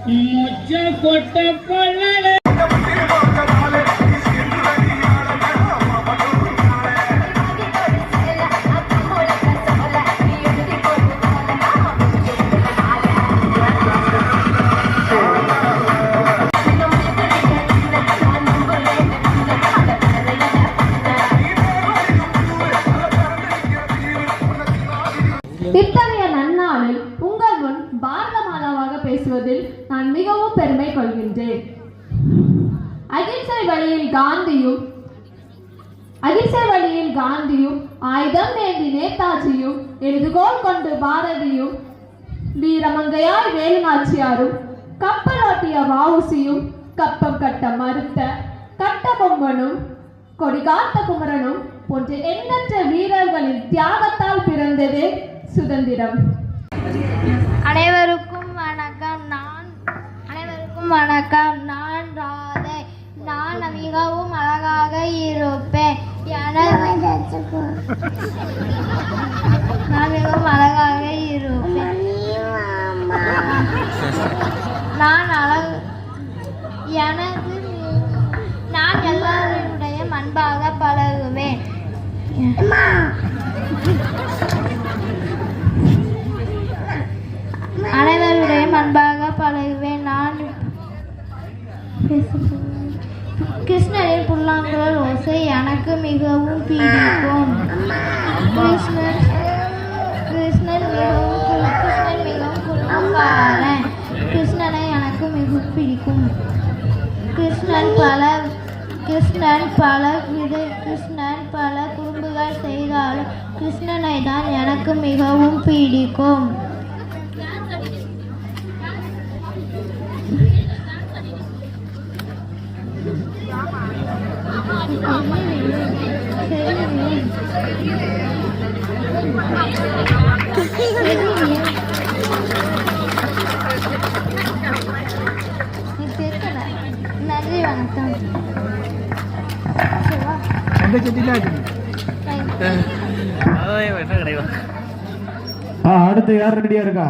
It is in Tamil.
மொச்ச கொட்ட பல்லட இத்தகைய நன்னாளில் உங்கள் முன் பாரத மாதாவாக பேசுவதில் நான் மிகவும் பெருமை கொள்கின்றேன். அகிம்சை வழியில் காந்தியும் ஆயுதம் ஏந்தி நேதாஜியும் எழுதுகோள் கொண்டு பாரதியும் வீரமங்கையாய் வேலுநாச்சியாரும் கப்பலோட்டிய வஉசியும் கப்பம் கட்ட மறுத்த கட்டபொம்மனும் கொடிகாத்த குமரனும் போன்ற எண்ணற்ற வீரர்களின் தியாகத்தால் பிறந்ததே சுதந்திரம். அனைவருக்கும் வணக்கம். நான் ராதை. நான் மிகவும் அழகாக இருப்பேன். நான் எல்லாருடைய அன்பாக பழகுவேன். அனைவருடைய அன்பாக பழகுவேன். நான் கிருஷ்ணரின் புல்லாங்குழல் ஓசை எனக்கு மிகவும் பிடிக்கும். கிருஷ்ணன் மிகவும் குறும்புக்காரன். கிருஷ்ணனை எனக்கு மிகவும் பிடிக்கும். கிருஷ்ணன் பல குறும்புகள் செய்தாலும் கிருஷ்ணனை தான் எனக்கு மிகவும் பிடிக்கும். நன்றி, வணக்கம். அடுத்து யார் ரெடியா இருக்கா?